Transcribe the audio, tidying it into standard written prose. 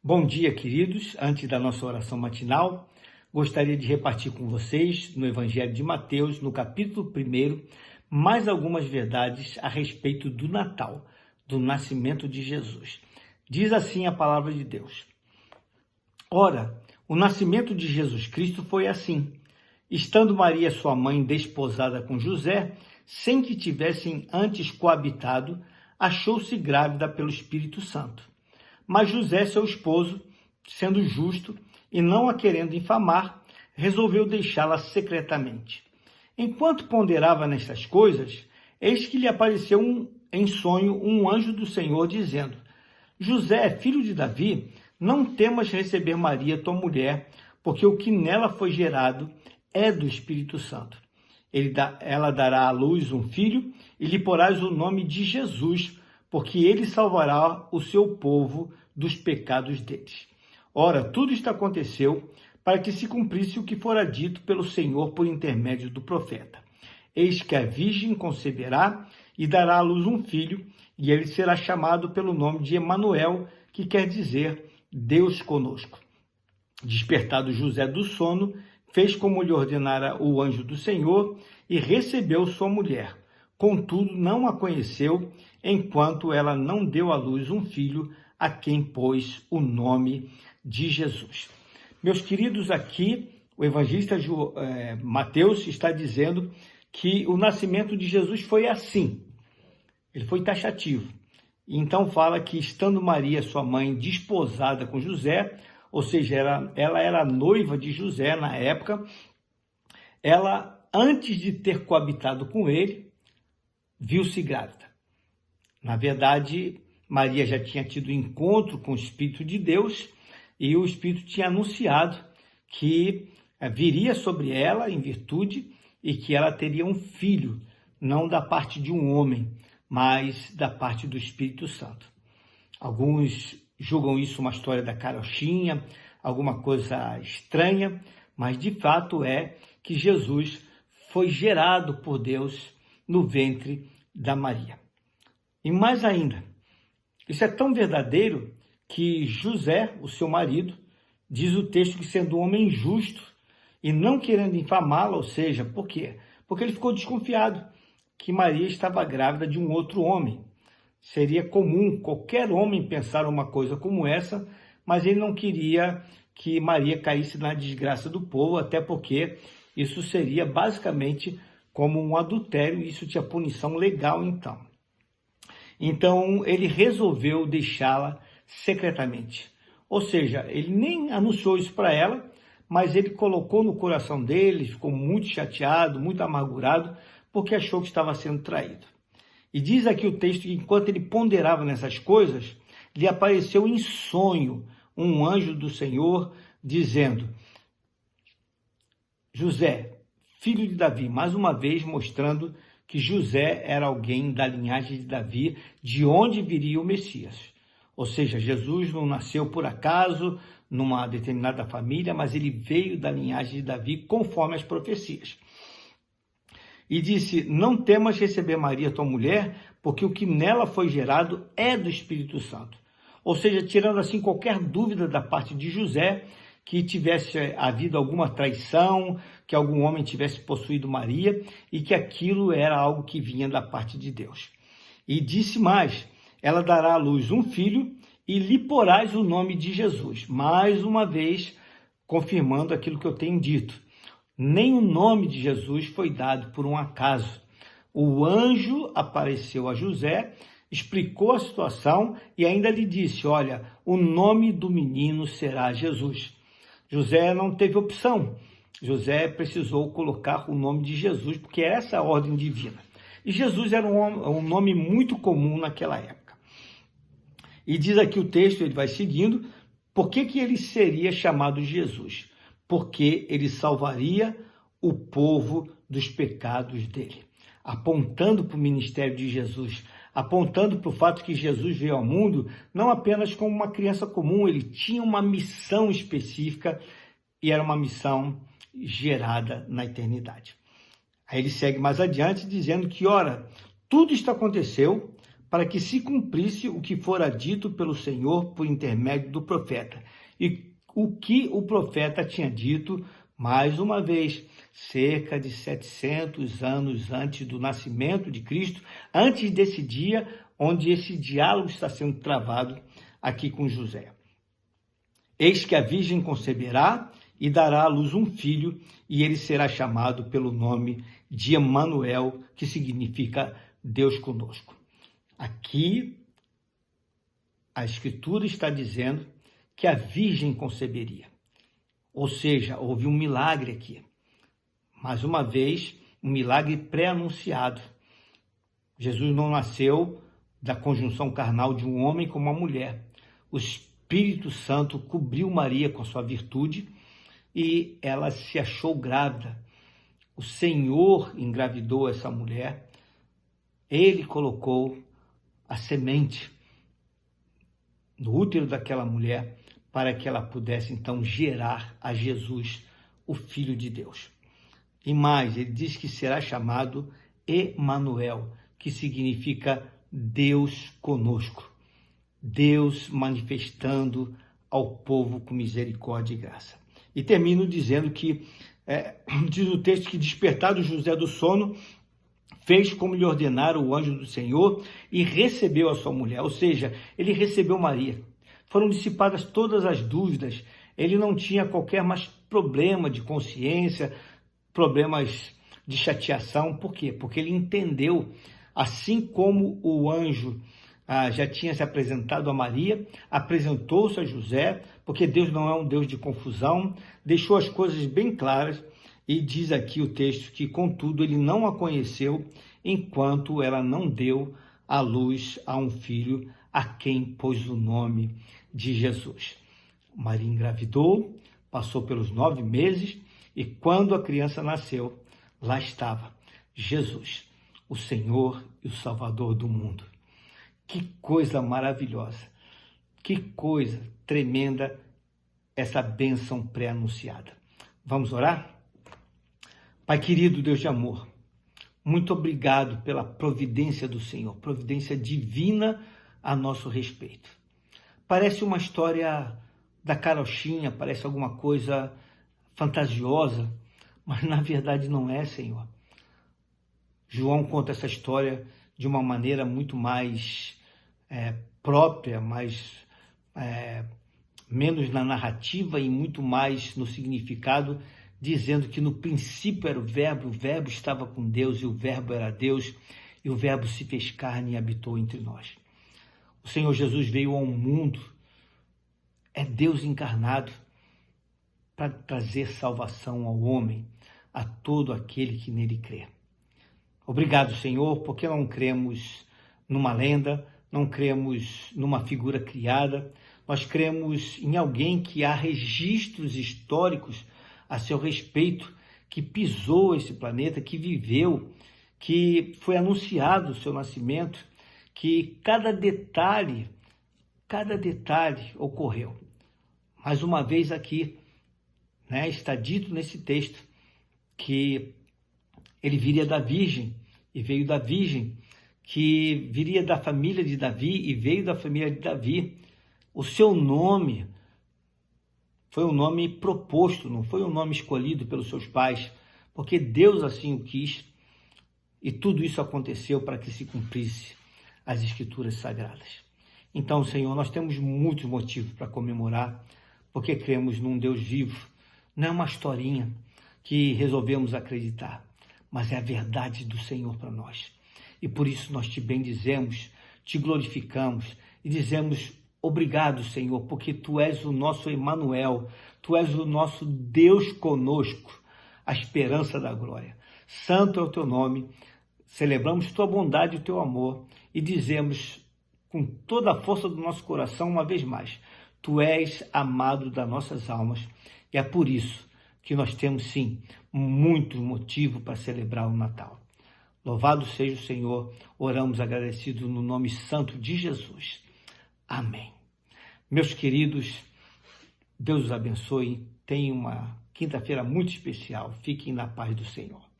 Bom dia, queridos. Antes da nossa oração matinal, gostaria de repartir com vocês, no Evangelho de Mateus, no capítulo 1, mais algumas verdades a respeito do Natal, do nascimento de Jesus. Diz assim a palavra de Deus. Ora, o nascimento de Jesus Cristo foi assim. Estando Maria, sua mãe, desposada com José, sem que tivessem antes coabitado, achou-se grávida pelo Espírito Santo. Mas José, seu esposo, sendo justo e não a querendo infamar, resolveu deixá-la secretamente. Enquanto ponderava nestas coisas, eis que lhe apareceu em sonho um anjo do Senhor, dizendo: José, filho de Davi, não temas receber Maria, tua mulher, porque o que nela foi gerado é do Espírito Santo. Ela dará à luz um filho e lhe porás o nome de Jesus, porque ele salvará o seu povo dos pecados deles. Ora, tudo isto aconteceu para que se cumprisse o que fora dito pelo Senhor por intermédio do profeta. Eis que a virgem conceberá e dará à luz um filho, e ele será chamado pelo nome de Emanuel, que quer dizer Deus conosco. Despertado José do sono, fez como lhe ordenara o anjo do Senhor e recebeu sua mulher. Contudo, não a conheceu, enquanto ela não deu à luz um filho, a quem pôs o nome de Jesus. Meus queridos, aqui o evangelista Mateus está dizendo que o nascimento de Jesus foi assim. Ele foi taxativo. Então fala que, estando Maria, sua mãe, desposada com José, ou seja, ela era noiva de José na época, ela, antes de ter coabitado com ele, viu-se grávida. Na verdade, Maria já tinha tido encontro com o Espírito de Deus e o Espírito tinha anunciado que viria sobre ela em virtude e que ela teria um filho, não da parte de um homem, mas da parte do Espírito Santo. Alguns julgam isso uma história da carochinha, alguma coisa estranha, mas de fato é que Jesus foi gerado por Deus no ventre da Maria. E mais ainda, isso é tão verdadeiro que José, o seu marido, diz o texto que, sendo um homem justo e não querendo infamá-la, ou seja, por quê? Porque ele ficou desconfiado que Maria estava grávida de um outro homem. Seria comum qualquer homem pensar uma coisa como essa, mas ele não queria que Maria caísse na desgraça do povo, até porque isso seria basicamente como um adultério, e isso tinha punição legal então. Então ele resolveu deixá-la secretamente. Ou seja, ele nem anunciou isso para ela, mas ele colocou no coração dele, ficou muito chateado, muito amargurado, porque achou que estava sendo traído. E diz aqui o texto que, enquanto ele ponderava nessas coisas, lhe apareceu em sonho um anjo do Senhor, dizendo: José, filho de Davi, mais uma vez mostrando que José era alguém da linhagem de Davi, de onde viria o Messias. Ou seja, Jesus não nasceu por acaso numa determinada família, mas ele veio da linhagem de Davi conforme as profecias. E disse: não temas receber Maria, tua mulher, porque o que nela foi gerado é do Espírito Santo. Ou seja, tirando assim qualquer dúvida da parte de José, que tivesse havido alguma traição, que algum homem tivesse possuído Maria e que aquilo era algo que vinha da parte de Deus. E disse mais: ela dará à luz um filho e lhe porás o nome de Jesus. Mais uma vez, confirmando aquilo que eu tenho dito. Nem o nome de Jesus foi dado por um acaso. O anjo apareceu a José, explicou a situação e ainda lhe disse: olha, o nome do menino será Jesus. José não teve opção. José precisou colocar o nome de Jesus, porque essa é a ordem divina. E Jesus era um nome muito comum naquela época. E diz aqui o texto, ele vai seguindo, por que ele seria chamado Jesus? Porque ele salvaria o povo dos pecados dele. Apontando para o ministério de Jesus, apontando para o fato que Jesus veio ao mundo não apenas como uma criança comum, ele tinha uma missão específica e era uma missão gerada na eternidade. Aí ele segue mais adiante dizendo que, ora, tudo isto aconteceu para que se cumprisse o que fora dito pelo Senhor por intermédio do profeta. E o que o profeta tinha dito, mais uma vez, cerca de 700 anos antes do nascimento de Cristo, antes desse dia onde esse diálogo está sendo travado aqui com José. Eis que a virgem conceberá e dará à luz um filho, e ele será chamado pelo nome de Emanuel, que significa Deus conosco. Aqui, a Escritura está dizendo que a virgem conceberia. Ou seja, houve um milagre aqui. Mais uma vez, um milagre pré-anunciado. Jesus não nasceu da conjunção carnal de um homem com uma mulher. O Espírito Santo cobriu Maria com a sua virtude e ela se achou grávida. O Senhor engravidou essa mulher. Ele colocou a semente no útero daquela mulher para que ela pudesse então gerar a Jesus, o Filho de Deus. E mais, ele diz que será chamado Emanuel, que significa Deus conosco. Deus manifestando ao povo com misericórdia e graça. E termino dizendo que, diz o texto que despertado José do sono, fez como lhe ordenara o anjo do Senhor e recebeu a sua mulher, ou seja, ele recebeu Maria. Foram dissipadas todas as dúvidas, ele não tinha qualquer mais problema de consciência, problemas de chateação. Por quê? Porque ele entendeu, assim como o anjo já tinha se apresentado a Maria, apresentou-se a José, porque Deus não é um Deus de confusão, deixou as coisas bem claras. E diz aqui o texto que, contudo, ele não a conheceu enquanto ela não deu à luz a um filho, a quem pôs o nome de Jesus. Maria engravidou, passou pelos 9 meses e quando a criança nasceu, lá estava Jesus, o Senhor e o Salvador do mundo. Que coisa maravilhosa, que coisa tremenda essa bênção pré-anunciada. Vamos orar? Pai querido, Deus de amor, muito obrigado pela providência do Senhor, providência divina a nosso respeito. Parece uma história da carochinha, parece alguma coisa fantasiosa, mas na verdade não é, Senhor. João conta essa história de uma maneira muito mais própria, menos na narrativa e muito mais no significado, dizendo que no princípio era o Verbo estava com Deus e o Verbo era Deus, e o Verbo se fez carne e habitou entre nós. O Senhor Jesus veio ao mundo, é Deus encarnado, para trazer salvação ao homem, a todo aquele que nele crê. Obrigado, Senhor, porque não cremos numa lenda, não cremos numa figura criada, nós cremos em alguém que há registros históricos a seu respeito, que pisou esse planeta, que viveu, que foi anunciado o seu nascimento, que cada detalhe ocorreu. Mais uma vez aqui, está dito nesse texto que ele viria da Virgem, e veio da Virgem, que viria da família de Davi, e veio da família de Davi. O seu nome foi um nome proposto, não foi um nome escolhido pelos seus pais, porque Deus assim o quis, e tudo isso aconteceu para que se cumprisse as Escrituras Sagradas. Então, Senhor, nós temos muitos motivos para comemorar, porque cremos num Deus vivo. Não é uma historinha que resolvemos acreditar, mas é a verdade do Senhor para nós. E por isso nós te bendizemos, te glorificamos e dizemos: obrigado, Senhor, porque Tu és o nosso Emanuel, Tu és o nosso Deus conosco, a esperança da glória. Santo é o Teu nome, celebramos Tua bondade e o Teu amor e dizemos com toda a força do nosso coração uma vez mais: Tu és amado das nossas almas, e é por isso que nós temos sim muito motivo para celebrar o Natal. Louvado seja o Senhor, oramos agradecidos no nome santo de Jesus. Amém. Meus queridos, Deus os abençoe. Tenham uma quinta-feira muito especial. Fiquem na paz do Senhor.